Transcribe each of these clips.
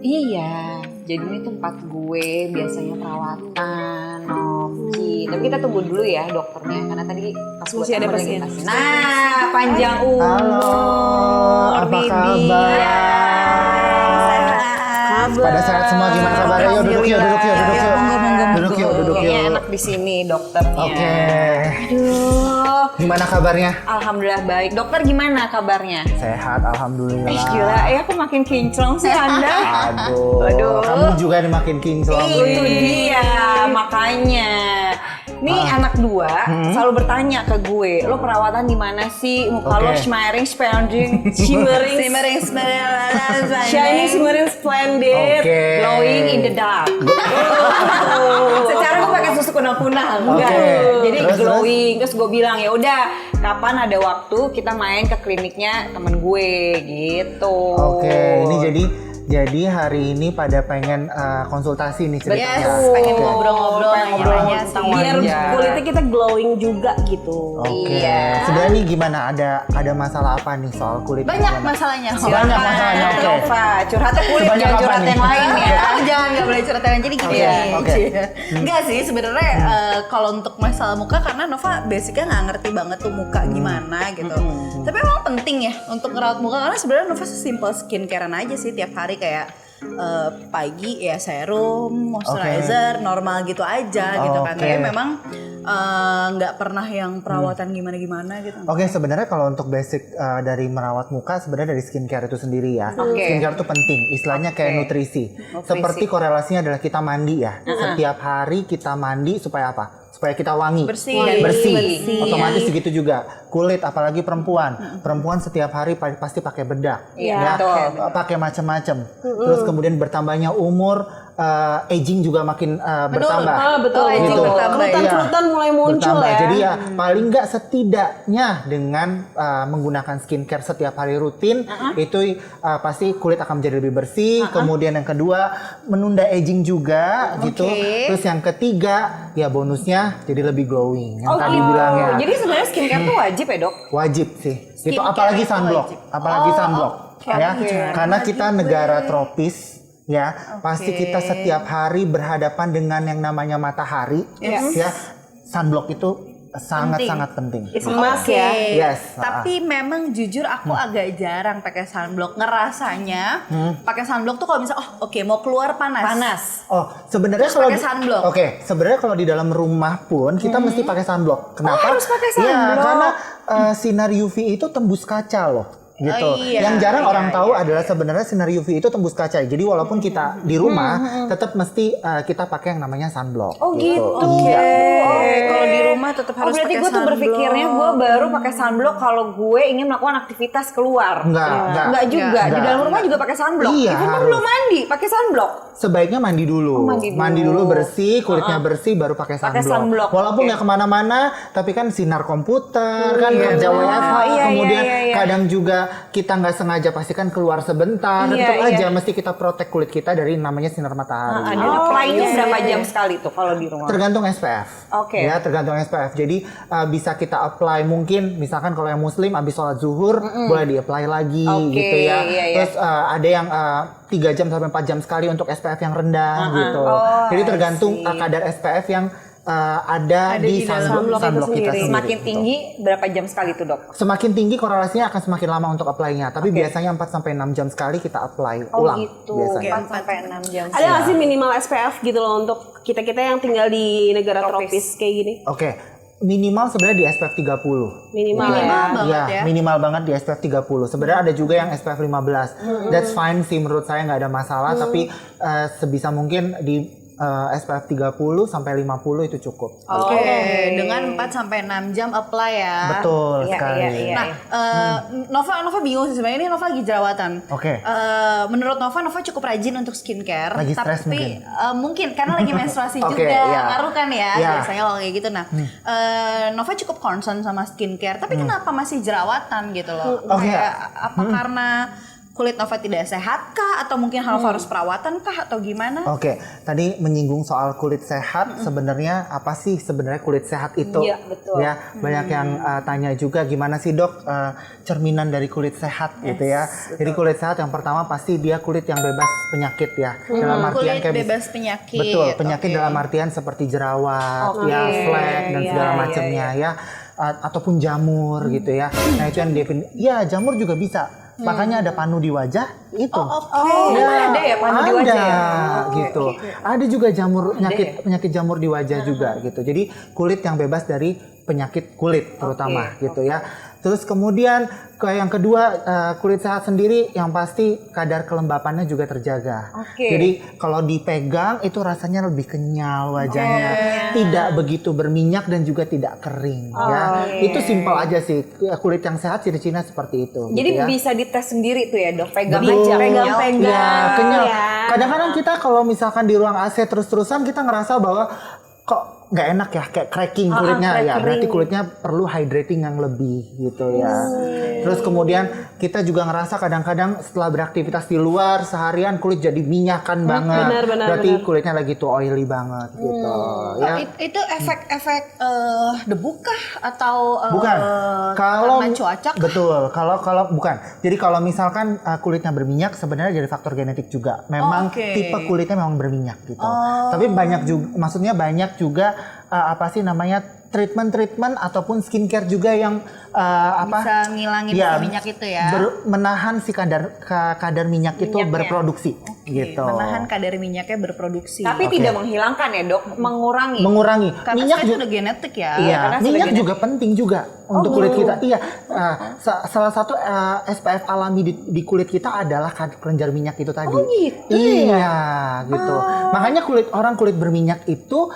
Iya, jadi ini tempat gue biasanya perawatan, Noki. Tapi kita tunggu dulu ya dokternya, karena tadi pas gue Masih ada telepon pasien. lagi. Nah, panjang umur. Halo, apa Bibi. kabar? Sehat. Pada sehat semua, gimana kabarnya? Yuk duduk yuk, duduk yuk, duduk yuk. Duduk yuk, duduk Kayaknya yuk. enak di sini dokternya. Oke. Aduh, Gimana kabarnya? alhamdulillah baik. Dokter gimana kabarnya? Sehat, alhamdulillah. Gila, aku makin kinclong sih Anda. Aduh, Aduh. kamu juga nih makin kinclong. Itu dia, makanya. Nih anak dua selalu bertanya ke gue, lo perawatan di mana sih? Muka lo Oke. shimmering, splendid, shimmering, Shining, shimmering, splendid. Oke. glowing in the dark. Secara gue pakai susu kunang-kunang, enggak. Oke. Jadi Terus, glowing. Terus gue bilang ya udah, kapan ada waktu kita main ke kliniknya temen gue gitu. Oke, ini jadi hari ini pada pengen konsultasi nih ceritanya. Yes, pengen Oke. ngobrol-ngobrol pengen ngobrol nanya-nanya tentang sih. Biar wajah. kulitnya kita glowing juga gitu. Oke. Iya. Sebenarnya nih gimana? Ada masalah apa nih soal kulit? Banyak gimana? masalahnya. Banyak masalahnya, oke. Nova, curhatnya kulit, Sebanyak jangan apa curhat nih? yang lain ya. Jangan nggak boleh cerita yang jadi gini. Oke, oke. Enggak sih sebenarnya kalau untuk masalah muka karena Nova basicnya nggak ngerti banget tuh muka gimana gitu. Tapi emang penting ya untuk ngerawat muka karena sebenarnya Nova sesimpel skincarean aja sih tiap hari kayak pagi ya serum, moisturizer, normal gitu aja gitu kan. Oke. Tapi memang nggak pernah yang perawatan gimana-gimana gitu. Oke, sebenarnya kalau untuk basic dari merawat muka sebenarnya dari skincare itu sendiri ya. Oke. Skincare itu penting, istilahnya kayak nutrisi. Seperti korelasinya adalah kita mandi ya. Setiap hari kita mandi supaya apa? Supaya kita wangi, Bersih. bersih. Otomatis segitu juga kulit, apalagi perempuan. Perempuan setiap hari pasti pakai bedak, Iya, ya, betul. pakai macam-macam. Terus kemudian bertambahnya umur, aging juga makin bertambah. Betul. Gitu. Kerutan-kerutan mulai muncul Bertambah. ya. Jadi ya paling nggak setidaknya dengan menggunakan skincare setiap hari rutin itu pasti kulit akan menjadi lebih bersih. Kemudian yang kedua menunda aging juga gitu. Terus yang ketiga ya bonusnya jadi lebih glowing. Yang tadi bilangnya Jadi sebenarnya skincare tuh wajib ya dok? wajib sih. Itu Skincare apalagi itu sunblock, wajib. apalagi sunblock ya. oke. Karena kita negara tropis ya, pasti kita setiap hari berhadapan dengan yang namanya matahari ya. Sunblock itu sangat-sangat penting. It's must ya. Yes. Tapi memang jujur aku agak jarang pakai sunblock. Ngerasanya pakai sunblock tuh kalau misalnya mau keluar panas. Oh, sebenarnya Terus kalau pakai sunblock. Oke, sebenarnya kalau di dalam rumah pun kita mesti pakai sunblock. Kenapa? harus pakai Ya, sunblock. karena sinar UV itu tembus kaca loh. Gitu. iya, Yang jarang iya, orang tahu adalah sebenarnya sinar UV itu tembus kaca. Jadi walaupun kita di rumah tetap mesti kita pakai yang namanya sunblock. Oh gitu. Iya. Kalau di rumah tetap harus berarti pakai gue tuh sunblock. berpikirnya gue baru pakai sunblock kalau gue ingin melakukan aktivitas keluar. Enggak. juga. Di Enggak. dalam rumah juga pakai sunblock. Iya, Even harus. belum mandi, pakai sunblock. Sebaiknya mandi dulu. mandi dulu. Bersih, kulitnya bersih, baru pakai sunblock. sunblock, Walaupun oke. nggak kemana-mana, tapi kan sinar komputer, kan kerja WFH, iya, kemudian iya. kadang juga kita nggak sengaja pasti kan keluar sebentar. Iya, Tetap iya. aja mesti kita protek kulit kita dari namanya sinar matahari. Dan apply-nya berapa jam sekali tuh kalau di rumah? Tergantung SPF. Oke. Ya, tergantung SPF. Jadi bisa kita apply mungkin misalkan kalau yang muslim habis sholat zuhur boleh di-apply lagi Oke, gitu ya. iya, iya. Terus ada yang 3 jam sampai 4 jam sekali untuk SPF yang rendah gitu. Oh, Jadi I tergantung see. kadar SPF yang ada di sunblock kita sendiri. Semakin gitu. tinggi berapa jam sekali tuh dok? Semakin tinggi korelasinya akan semakin lama untuk apply-nya. Tapi biasanya 4 sampai 6 jam sekali kita apply ulang gitu. biasanya. 4 sampai 6 jam. Ada nggak sih minimal SPF gitu loh untuk kita-kita yang tinggal di negara tropis kayak gini? Oke. Minimal sebenarnya di SPF 30. Minimal Minimal ya. banget Iya, ya. minimal banget di SPF 30. Sebenarnya ada juga yang SPF 15. That's fine sih menurut saya, nggak ada masalah. Tapi sebisa mungkin di SPF 30 sampai 50 itu cukup. Oke, dengan 4 sampai 6 jam apply ya. Betul Iya, sekali. iya. Nah, Nova bingung sih sebenarnya ini Nova lagi jerawatan. Oke. Menurut Nova cukup rajin untuk skincare. Lagi stres tapi mungkin karena lagi menstruasi Oke, juga, iya. ngaruh kan ya Iya. biasanya kalau kayak gitu. Nah, Nova cukup concern sama skincare. Tapi kenapa masih jerawatan gitu loh? Oke. Kayak apa karena kulit Nova tidak sehat kah? Atau mungkin Nova harus perawatan kah? Atau gimana? Oke, tadi menyinggung soal kulit sehat, sebenarnya apa sih sebenarnya kulit sehat itu? Iya, betul. Ya, banyak yang tanya juga gimana sih dok cerminan dari kulit sehat gitu ya. Jadi kulit sehat yang pertama pasti dia kulit yang bebas penyakit ya. Dalam artian Kulit bebas penyakit. Betul, penyakit Oke. dalam artian seperti jerawat, ya, flek dan segala macamnya ya. Ataupun jamur gitu ya. Nah, itu yang ya jamur juga bisa. Makanya ada panu di wajah itu. Ada ya panu di wajah ya? Gitu. Ada juga jamur penyakit jamur di wajah juga gitu. Jadi kulit yang bebas dari penyakit kulit terutama gitu ya. Terus kemudian yang kedua kulit sehat sendiri yang pasti kadar kelembapannya juga terjaga. Jadi kalau dipegang itu rasanya lebih kenyal wajahnya, tidak begitu berminyak dan juga tidak kering ya. Itu simpel aja sih kulit yang sehat ciri-cirinya seperti itu. Jadi gitu ya. bisa dites sendiri tuh ya dok, pegang Betul. aja, Pegang-pegang. Ya, kenyal. ya. Kadang-kadang kita kalau misalkan di ruang AC terus-terusan kita ngerasa bahwa kok nggak enak ya, kayak cracking kulitnya ya. Berarti kulitnya perlu hydrating yang lebih gitu ya. Terus kemudian kita juga ngerasa kadang-kadang setelah beraktivitas di luar seharian kulit jadi minyakan banget. Berarti kulitnya lagi tuh oily banget gitu ya. Itu efek-efek debu kah? Atau Bukan. Kalau karena cuaca kah? betul. Kalau bukan. Jadi kalau misalkan kulitnya berminyak sebenarnya dari faktor genetik juga. Memang tipe kulitnya memang berminyak gitu. Tapi banyak juga, maksudnya banyak juga apa sih namanya treatment ataupun skincare juga yang Bisa ngilangin minyak itu ya. menahan si kadar minyak itu berproduksi gitu. Menahan kadar minyaknya berproduksi. Tapi tidak menghilangkan ya dok, mengurangi. Karena minyak itu juga udah genetik ya. Iya, karena minyak sudah juga penting juga untuk kulit kita. Iya, salah satu SPF alami di kulit kita adalah kelenjar minyak itu tadi. Iya, gitu. Makanya orang kulit berminyak itu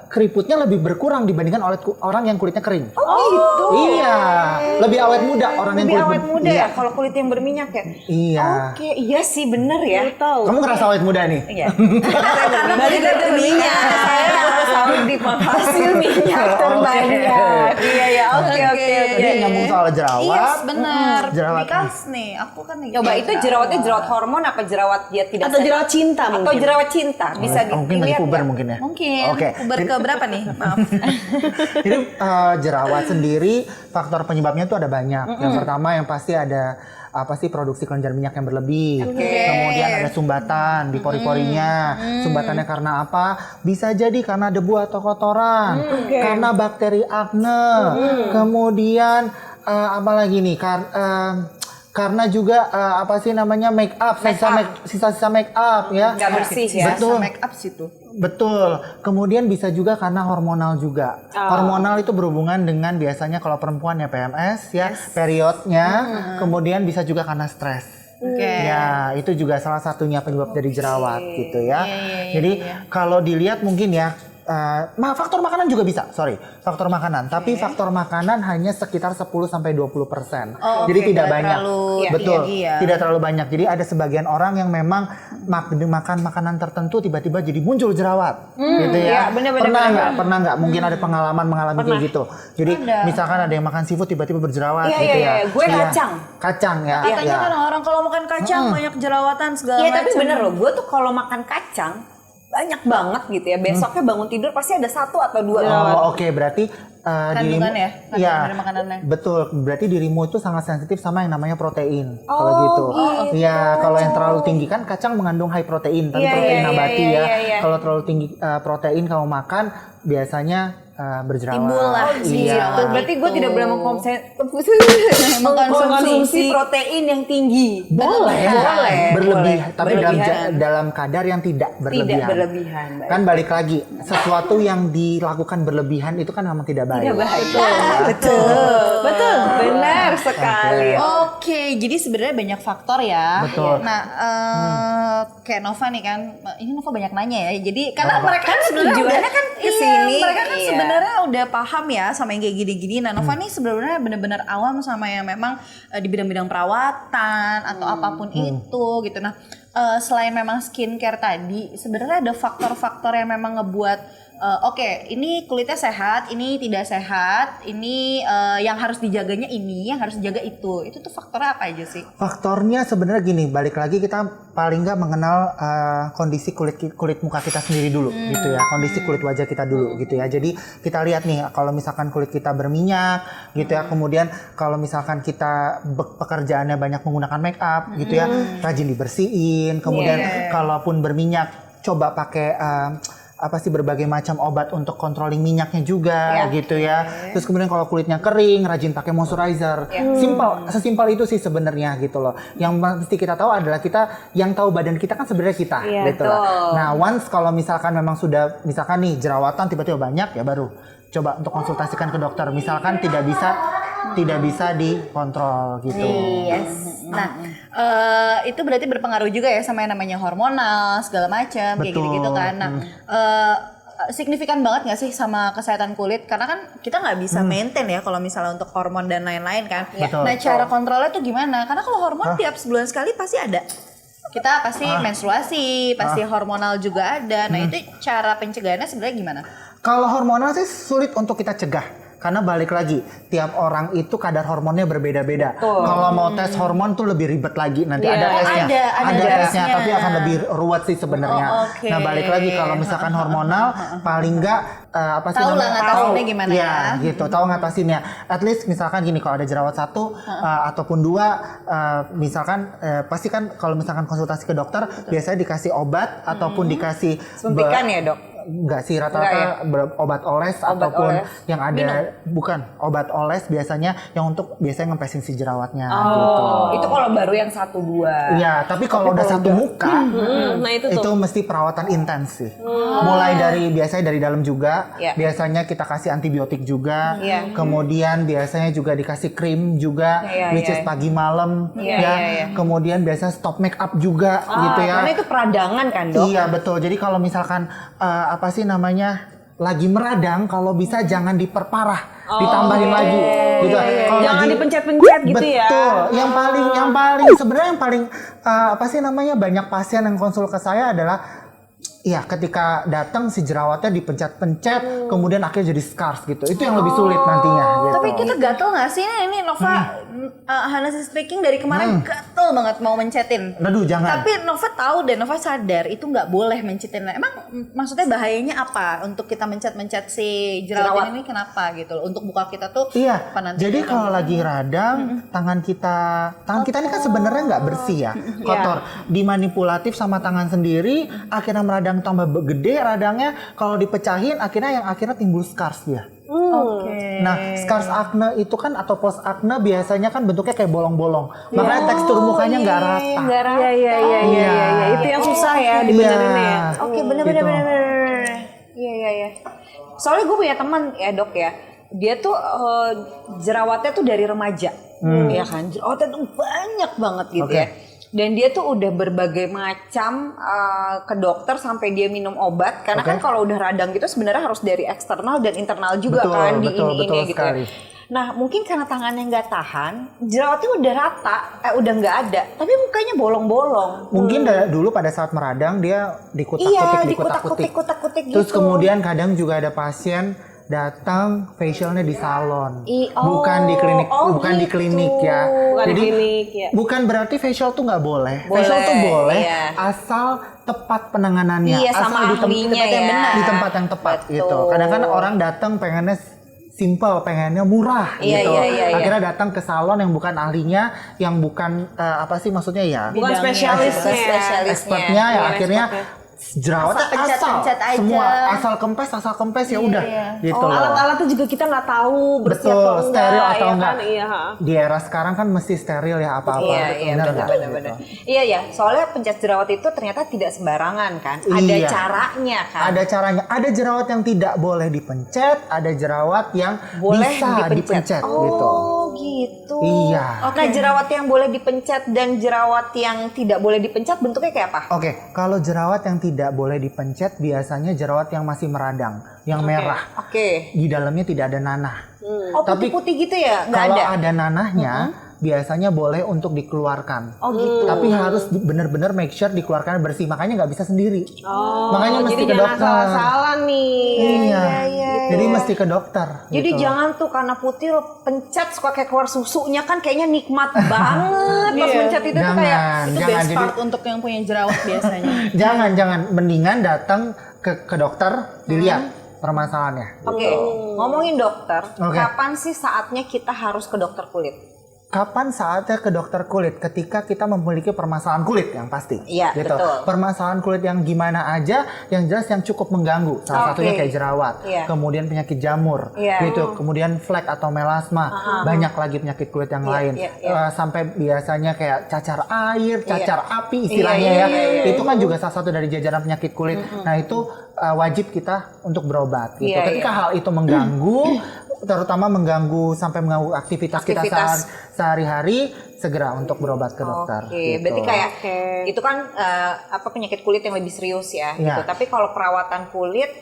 keriputnya lebih berkurang dibandingkan oleh orang yang kulitnya kering. Gitu. Iya, lebih awet muda orang yang Lebih kulit awet muda ya kalau kulit yang berminyak ya. Iya. Oke, iya sih bener ya. Kamu ngerasa awet muda nih? Iya. Karena balik dari minyak. Saya harus selalu di hasil minyak terbanyak. Iya ya, oke. Jadi nyambung soal jerawat. Iya, benar. Jerawat. Because nih, aku kan nih. Coba itu jerawatnya jerawat hormon apa jerawat dia tidak Atau sehat? jerawat cinta Atau mungkin. jerawat cinta bisa Mungkin dari dilihat puber ya? mungkin ya. Mungkin. Oke. Puber ke berapa nih? Maaf. Jadi jerawat sendiri faktor penyebabnya tuh ada banyak. Yang pertama yang pasti ada produksi kelenjar minyak yang berlebih. Kemudian ada sumbatan di pori-porinya. Sumbatannya karena apa? Bisa jadi karena debu atau kotoran, karena bakteri akne. Kemudian apa lagi nih? Karena juga make up, sisa-sisa make up ya. Nggak bersih ya. Betul. Make up situ. Betul. Kemudian bisa juga karena hormonal juga. Hormonal itu berhubungan dengan biasanya kalau perempuan ya PMS ya, periodnya. Kemudian bisa juga karena stres. Ya, itu juga salah satunya penyebab dari jerawat gitu ya. Jadi kalau dilihat mungkin ya faktor makanan juga bisa, faktor makanan. Tapi faktor makanan hanya sekitar 10-20%. Jadi tidak banyak. Betul, tidak terlalu banyak. Jadi ada sebagian orang yang memang makan makanan tertentu tiba-tiba jadi muncul jerawat, gitu ya. Pernah nggak? Mungkin ada pengalaman mengalami kayak gitu. Jadi misalkan ada yang makan seafood tiba-tiba berjerawat, gitu ya. Gue kacang. Kacang ya. Katanya kan orang kalau makan kacang banyak jerawatan segala Iya macam. tapi bener loh, gue tuh kalau makan kacang banyak banget gitu ya. Besoknya bangun tidur pasti ada 1 atau 2 jerawat. Oke, berarti Kandungan ya? Kandungan dari makanannya. Betul, berarti dirimu itu sangat sensitif sama yang namanya protein. Kalau gitu. Iya, kalau yang terlalu tinggi kan kacang mengandung high protein, tapi protein nabati ya. Kalau terlalu tinggi protein kamu makan biasanya berjerawat. Timbul lah Gitu. Berarti gue tidak boleh mengkonsumsi protein yang tinggi. Boleh. Berlebih, tapi Berlebihan. dalam kadar yang tidak berlebihan. Tidak berlebihan. Kan balik lagi, sesuatu yang dilakukan berlebihan itu kan memang tidak baik. Tidak baik. Betul. Benar sekali. Oke, jadi sebenarnya banyak faktor ya. Betul. Nah, kayak Nova nih kan, ini Nova banyak nanya ya. Jadi karena mereka kan sebenarnya tujuannya kan kesini. mereka kan sebenarnya udah paham ya sama yang kayak gini-gini. Nah, Nova nih sebenarnya benar-benar awam sama yang memang di bidang-bidang perawatan atau apapun itu gitu. Nah, selain memang skincare tadi, sebenarnya ada faktor-faktor yang memang ngebuat oke, ini kulitnya sehat, ini tidak sehat, ini yang harus dijaganya ini, yang harus dijaga itu tuh faktornya apa aja sih? Faktornya sebenarnya gini, balik lagi kita paling nggak mengenal kondisi kulit muka kita sendiri dulu gitu ya, kondisi kulit wajah kita dulu gitu ya. Jadi kita lihat nih, kalau misalkan kulit kita berminyak gitu ya, kemudian kalau misalkan kita pekerjaannya banyak menggunakan make up gitu ya, rajin dibersihin. Kemudian kalaupun berminyak, coba pakai berbagai macam obat untuk controlling minyaknya juga gitu ya. Terus kemudian kalau kulitnya kering, rajin pakai moisturizer. Sesimpel itu sih sebenarnya gitu loh. Yang mesti kita tahu adalah kita yang tahu badan kita kan sebenarnya kita gitu loh. Nah, once kalau misalkan memang sudah misalkan nih jerawatan tiba-tiba banyak, ya baru coba untuk konsultasikan ke dokter. Misalkan tidak bisa dikontrol gitu. Yes. Nah, itu berarti berpengaruh juga ya sama yang namanya hormonal segala macam kayak gitu-gitu kan. Nah, signifikan banget nggak sih sama kesehatan kulit? Karena kan kita nggak bisa maintain ya kalau misalnya untuk hormon dan lain-lain kan. Nah, cara kontrolnya tuh gimana? Karena kalau hormon tiap sebulan sekali pasti ada. Kita pasti menstruasi, pasti hormonal juga ada. Nah, itu cara pencegahannya sebenarnya gimana? Kalau hormonal sih sulit untuk kita cegah. Karena balik lagi, tiap orang itu kadar hormonnya berbeda-beda. Kalau mau tes hormon tuh lebih ribet lagi, nanti ada tesnya. Ada tesnya, tapi akan lebih ruwet sih sebenarnya. Nah, balik lagi kalau misalkan hormonal, paling nggak tahu lah ngatasinnya gimana ya. Gitu, tahu ngatasinnya. At least misalkan gini, kalau ada jerawat 1 ataupun 2, misalkan pasti kan kalau misalkan konsultasi ke dokter, biasanya dikasih obat ataupun dikasih suntikan ya, Dok? Enggak sih, rata-rata obat oles ataupun yang ada bukan obat oles biasanya yang untuk biasanya ngempesin si jerawatnya gitu. Itu kalau baru yang 1-2. Iya, tapi kalau udah satu muka Nah itu mesti perawatan intens sih. Mulai dari biasanya dari dalam juga, biasanya kita kasih antibiotik juga. Kemudian biasanya juga dikasih krim juga, which is pagi malam Kemudian biasanya stop make up juga gitu ya. Karena itu peradangan kan, Dok? Iya, betul. Jadi kalau misalkan lagi meradang, kalau bisa jangan diperparah, ditambahin lagi gitu. Jangan dipencet-pencet gitu ya. Betul. Yang paling banyak pasien yang konsul ke saya adalah ketika datang si jerawatnya dipencet-pencet, kemudian akhirnya jadi scars gitu. Itu yang lebih sulit nantinya gitu. Tapi kita gatel nggak sih? Ini Nova, honestly speaking dari kemarin gatel banget mau mencetin. Aduh, jangan. Tapi Nova tahu dan Nova sadar itu nggak boleh mencetin. Emang maksudnya bahayanya apa untuk kita mencet-mencet si jerawat ini kenapa gitu loh? Untuk buka kita tuh apa nanti? Jadi kalau lagi radang, tangan kita ini kan sebenarnya nggak bersih ya, kotor. Dimanipulatif sama tangan sendiri, akhirnya meradang tambah gede radangnya. Kalau dipecahin akhirnya timbul scars dia. Nah, scars acne itu kan atau post acne biasanya kan bentuknya kayak bolong-bolong. Makanya tekstur mukanya nggak rata. Iya. Itu yang susah ya dibenerinnya ya. Oke, bener. Iya. Soalnya gue punya teman ya, Dok ya. Dia tuh jerawatnya tuh dari remaja, ya kan? Jerawatnya tuh banyak banget gitu ya. Dan dia tuh udah berbagai macam ke dokter sampai dia minum obat. Karena kan kalau udah radang gitu sebenarnya harus dari eksternal dan internal juga kan di ini gitu ya. Nah, mungkin karena tangannya nggak tahan, jerawatnya udah rata, udah nggak ada, tapi mukanya bolong-bolong. Mungkin dulu pada saat meradang dia dikutak-kutik gitu. Terus kemudian kadang juga ada pasien datang facialnya di salon, bukan di klinik, di klinik ya. Jadi bukan berarti facial tuh nggak boleh. Facial tuh boleh asal tepat penanganannya, asal di tempat yang tepat gitu. Kadang-kadang orang datang pengennya simple, pengennya murah gitu. Akhirnya datang ke salon yang bukan ahlinya, yang bukan bukan spesialisnya, expertnya ya akhirnya jerawatnya asal kempes ya udah gitu. Alat-alatnya juga kita nggak tahu bersih atau enggak, steril atau enggak. Kan? Di era sekarang kan mesti steril ya apa-apa. Benar. Iya, soalnya pencet jerawat itu ternyata tidak sembarangan kan. Ada caranya kan. Ada caranya. Ada jerawat yang tidak boleh dipencet, ada jerawat yang bisa dipencet gitu. Gitu. Iya. Nah, jerawat yang boleh dipencet dan jerawat yang tidak boleh dipencet bentuknya kayak apa? Kalau jerawat yang tidak boleh dipencet biasanya jerawat yang masih meradang, yang merah. Di dalamnya tidak ada nanah. Tapi putih-putih gitu ya? Nggak kalau ada nanahnya, biasanya boleh untuk dikeluarkan. Oh gitu. Tapi harus benar-benar make sure dikeluarkan bersih, makanya nggak bisa sendiri. Makanya mesti jadi ke jangan dokter. salah-salah nih. Iya. Jadi mesti ke dokter. Jadi gitu. jangan tuh karena putih lo pencet suka kayak keluar susunya kan kayaknya nikmat banget pas pencet itu tuh kayak Itu jangan. best Jadi part untuk yang punya jerawat biasanya. jangan mendingan datang ke dokter dilihat permasalahannya. Oke, ngomongin dokter, Oke. kapan sih saatnya kita harus ke dokter kulit? Kapan saatnya ke dokter kulit? Ketika kita memiliki permasalahan kulit yang pasti. Iya, gitu. betul. Permasalahan kulit yang gimana aja, yang jelas yang cukup mengganggu. Salah satunya kayak jerawat, Iya. kemudian penyakit jamur, Iya. gitu. Kemudian flek atau melasma, banyak lagi penyakit kulit yang lain. Sampai biasanya kayak cacar air, cacar api istilahnya ya. Itu kan juga salah satu dari jajaran penyakit kulit. Nah itu wajib kita untuk berobat. Gitu. Iya, Ketika hal itu mengganggu, terutama sampai mengganggu aktivitas kita sehari-hari, segera untuk berobat ke dokter. Oke, gitu. berarti kayak itu kan penyakit kulit yang lebih serius ya. Iya. Gitu. Tapi kalau perawatan kulit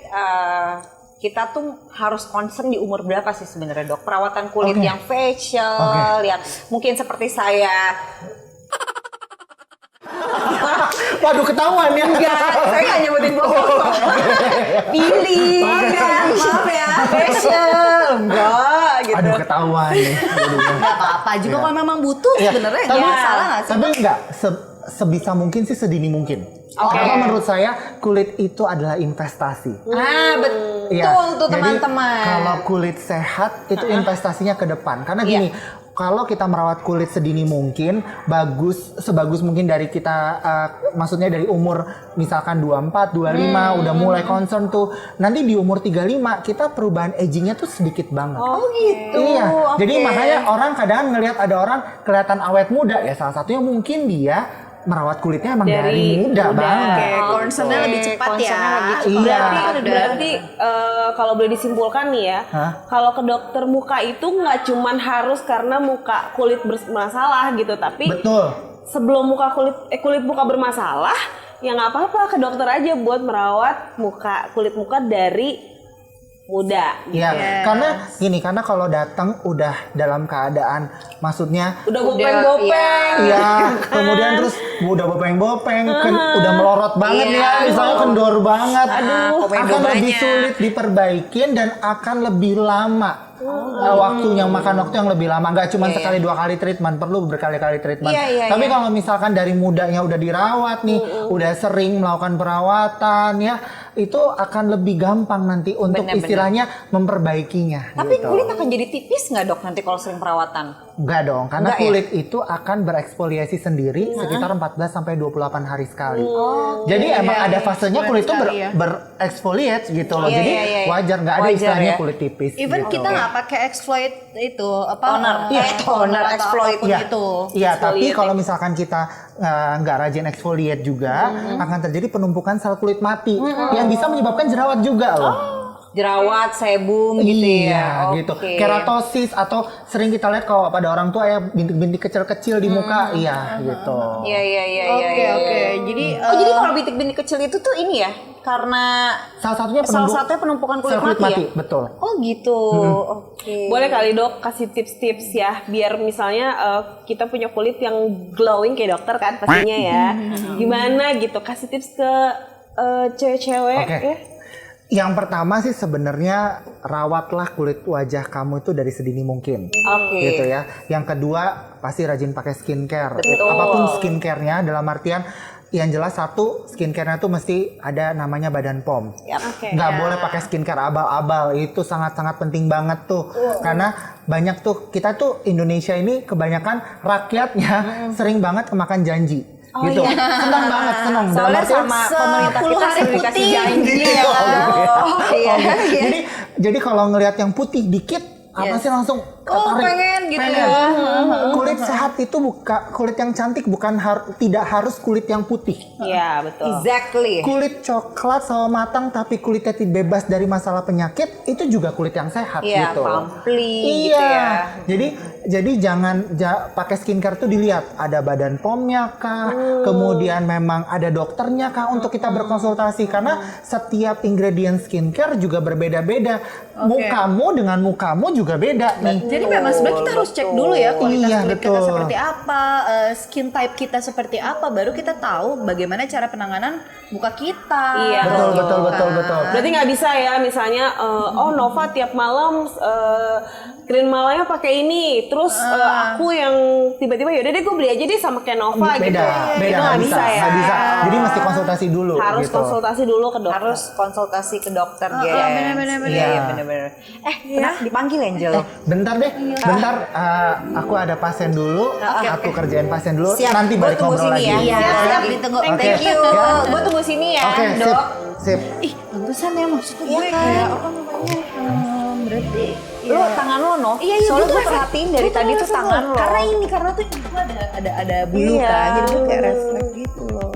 kita tuh harus concern di umur berapa sih sebenarnya dok? Perawatan kulit Oke. yang facial, yang mungkin seperti saya. Waduh, ketahuan ya. Enggak, saya nggak nyebutin bohong. Pilih, maaf ya, facial, enggak gitu. Aduh, ketahuan nih. Gak apa-apa juga kalau memang butuh Iya, sebenarnya tapi- nggak masalah nggak sih? Tapi enggak, sebisa mungkin sih sedini mungkin. Karena menurut saya kulit itu adalah investasi. Betul Iya, tuh jadi teman-teman. kalau kulit sehat itu investasinya ke depan. Karena gini, kalau kita merawat kulit sedini mungkin, sebagus mungkin dari kita, maksudnya dari umur misalkan 24, 25 udah mulai concern tuh. Nanti di umur 35 kita perubahan agingnya tuh sedikit banget. Oh gitu. Iya, Oke. jadi makanya orang kadang ngelihat ada orang kelihatan awet muda ya, salah satunya mungkin dia merawat kulitnya emang dari muda banget. Oke, concernnya lebih cepat ya. Concernnya lebih cepat. Iya. Berarti kalau boleh disimpulkan nih ya, Hah? kalau ke dokter muka itu nggak cuman harus karena muka kulit bermasalah gitu, tapi Betul. sebelum kulit muka bermasalah, ya nggak apa-apa ke dokter aja buat merawat kulit muka dari muda. Iya, karena kalau datang udah dalam keadaan, maksudnya Udah bopeng-bopeng. iya, kemudian terus udah bopeng-bopeng, udah melorot banget ya, misalnya kendor banget, akan lebih sulit diperbaikin dan akan lebih lama. Waktu yang lebih lama, nggak cuma sekali 2 kali treatment, perlu berkali-kali treatment. Tapi kalau misalkan dari mudanya udah dirawat nih, udah sering melakukan perawatan ya, itu akan lebih gampang nanti untuk istilahnya memperbaikinya. Tapi gitu. kulit akan jadi tipis nggak dok nanti kalau sering perawatan? Enggak dong, karena Enggak ya? kulit itu akan bereksfoliasi sendiri sekitar 14 sampai 28 hari sekali. Jadi emang ada fasenya kulit itu bereksfoliate gitu loh. Jadi wajar, nggak ada Wajar istilahnya ya? kulit tipis. Even gitu. kita nggak pakai exfoliate itu apa? Toner. Iya, Toner, atau exploit. apapun itu. Iya, tapi kalau misalkan kita nggak rajin exfoliate juga, akan terjadi penumpukan sel kulit mati yang bisa menyebabkan jerawat juga loh. Jerawat, sebum gitu ya. Gitu. Keratosis atau sering kita lihat kalau pada orang tua ya bintik-bintik kecil-kecil di muka, iya gitu. Iya. Oke. Jadi Jadi kalau bintik-bintik kecil itu tuh ini ya, karena Salah satunya penumpukan kulit sel kulit mati mati, ya? betul. Oh gitu. Oke. Boleh kali dok kasih tips-tips ya, biar misalnya kita punya kulit yang glowing kayak dokter kan pastinya ya. Gimana gitu, kasih tips ke cewek-cewek Oke. ya. Yang pertama sih sebenarnya rawatlah kulit wajah kamu itu dari sedini mungkin. Oke. Gitu ya. Yang kedua pasti rajin pakai skincare. Betul. Apapun skincare-nya dalam artian yang jelas satu skincare-nya tuh mesti ada namanya badan POM. Yap. Nggak boleh pakai skincare abal-abal, itu sangat-sangat penting banget tuh. Karena banyak tuh, kita tuh Indonesia ini kebanyakan rakyatnya sering banget kemakan janji. Gitu. Senang banget, senang. Dalam Soalnya artian, sama pemerintah kita 10 hari sering dikasih putih. janji Gitu. ya. Iya. Jadi kalau ngelihat yang putih dikit, apa sih langsung ketarik? pengen gitu ya. Kulit sehat itu kulit yang cantik tidak harus kulit yang putih. Iya betul. Exactly. Kulit coklat sama matang tapi kulitnya bebas dari masalah penyakit itu juga kulit yang sehat Iya, gitu. pampli Iya. gitu ya. Jadi jangan pakai skincare tuh dilihat ada badan POM-nya kah, kemudian memang ada dokternya kah untuk kita berkonsultasi karena setiap ingredient skincare juga berbeda-beda. Mukamu dengan mukamu juga beda nih. Jadi memang sebenarnya kita harus cek dulu ya kualitas Iya, kulit kita betul. seperti apa, skin type kita seperti apa, baru kita tahu bagaimana cara penanganan muka kita. Iya. Betul. Berarti nggak bisa ya misalnya oh Nova tiap malam green malamnya pakai ini, terus aku yang tiba-tiba yaudah deh gue beli aja deh sama kayak Nova gitu. Beda, Itu nggak bisa, ya. nggak bisa. Jadi mesti konsultasi dulu. Harus gitu. konsultasi dulu ke dokter. Harus konsultasi ke dokter, guys. bener-bener. Iya, bener-bener. Kenapa dipanggil Angel? Bentar deh, bentar. Aku ada pasien dulu. Aku kerjain pasien dulu. Siap, Nanti gua balik tunggu ngobrol sini lagi. ya. Siap, ditunggu. Oke. Thank you. Ya. Gue tunggu sini ya, Oke, Dok. sip. Ih, pantesan ya maksudnya Iya gue kan? kayak apa namanya? Berarti Lo tangan lo, no? Iya, Soalnya gua gue tuh perhatiin dari gua tuh tadi tuh refleks tangan lo. karena tuh gue ada bulu Iya. kan, jadi gue kayak refleks gitu loh.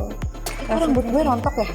Rambut gue rontok ya?